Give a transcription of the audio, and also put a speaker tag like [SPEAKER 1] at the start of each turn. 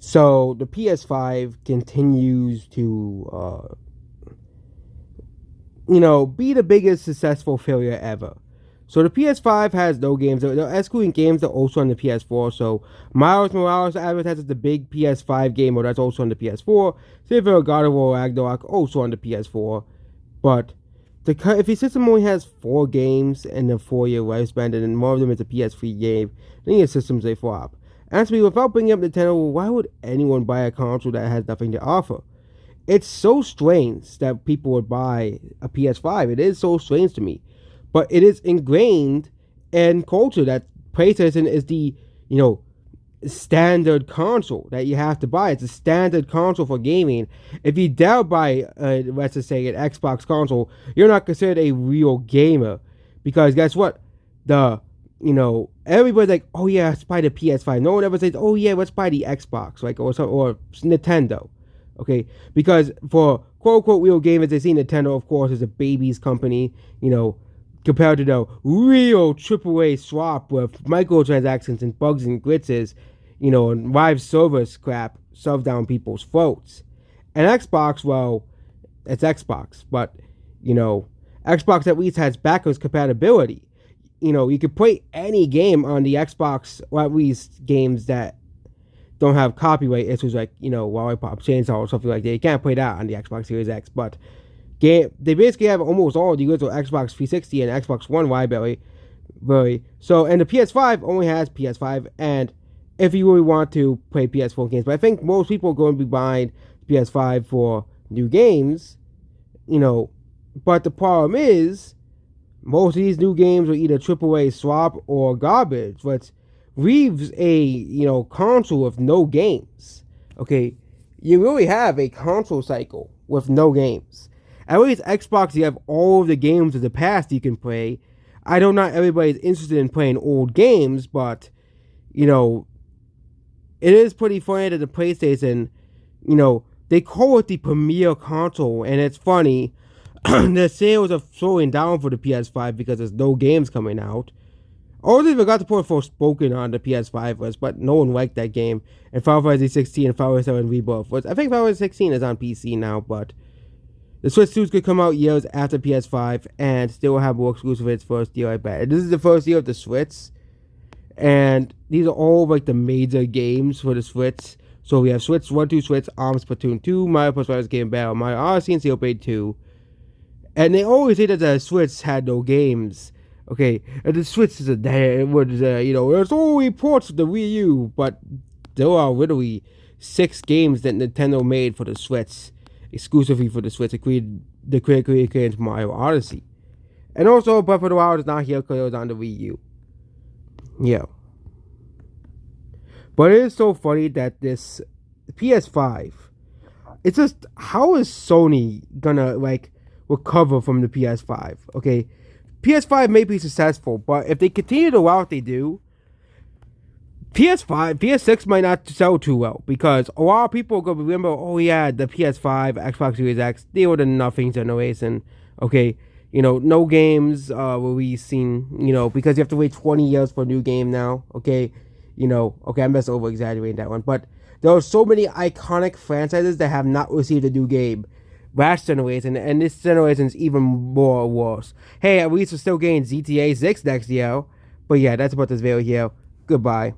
[SPEAKER 1] So the PS5 continues to, be the biggest successful failure ever. So the PS5 has no games. They're excluding games that are also on the PS4. So Miles Morales advertises the big PS5 game, or that's also on the PS4. Civil God of War Ragnarok also on the PS4. But if your system only has 4 games in a 4-year lifespan, and more of them is a PS3 game, then your system's a flop. Actually, without bringing up Nintendo, why would anyone buy a console that has nothing to offer? It's so strange that people would buy a PS5. It is so strange to me. But it is ingrained in culture that PlayStation is the, standard console that you have to buy. It's a standard console for gaming. If you dare buy, let's just say, an Xbox console, you're not considered a real gamer. Because guess what? Everybody's like, oh yeah, let's buy the PS5. No one ever says, oh yeah, let's buy the Xbox, like, or Nintendo. Okay, because for quote unquote real gamers, they see Nintendo, of course, as a baby's company, compared to the real AAA swap with microtransactions and bugs and glitches, and live service crap shoved down people's throats. And Xbox, well, it's Xbox, but, Xbox at least has backwards compatibility. You can play any game on the Xbox, or at least games that don't have copyright issues like, Lollipop Chainsaw or something like that. You can't play that on the Xbox Series X, but they basically have almost all the original Xbox 360 and Xbox One library. So, and the PS5 only has PS5, and if you really want to play PS4 games, but I think most people are going to be buying PS5 for new games, but the problem is, most of these new games are either AAA swap or garbage, which leaves a, console with no games. Okay, you really have a console cycle with no games. At least Xbox, you have all of the games of the past you can play. I know not everybody's interested in playing old games, but, it is pretty funny that the PlayStation, they call it the premier console, and it's funny. The sales are slowing down for the PS5 because there's no games coming out. Also, they forgot to put Forspoken on the PS5 list, but no one liked that game. And Final Fantasy 16 and Final Fantasy 7 Rebirth was. I think Final Fantasy 16 is on PC now, but the Switch 2 could come out years after PS5 and still have more exclusive its first year, I bet. This is the first year of the Switch, and these are all like the major games for the Switch. So we have Switch 1, 2, Switch, ARMS, Splatoon 2, Mario Plus Rabbids Game Battle, Mario Odyssey, and Xenoblade 2. And they always say that the Switch had no games. Okay, and the Switch is there's only ports of the Wii U, but there are literally 6 games that Nintendo made for the Switch, exclusively for the Switch, including the critically acclaimed Mario Odyssey. And also, Breath of the Wild is not here because it was on the Wii U. Yeah. But it is so funny that this PS5, it's just, how is Sony gonna, recover from the PS5? Okay, PS5 may be successful, but if they continue the route they do, PS6 might not sell too well, because a lot of people are going to remember, oh yeah, the PS5, Xbox Series X, they were the nothing generation. Okay, no games were we seen, because you have to wait 20 years for a new game now. Okay, okay, I'm just over exaggerating that one, but there are so many iconic franchises that have not received a new game last generation, and this generation is even more worse. Hey, at least we're still getting GTA 6 next year. But yeah, that's about this video here. Goodbye.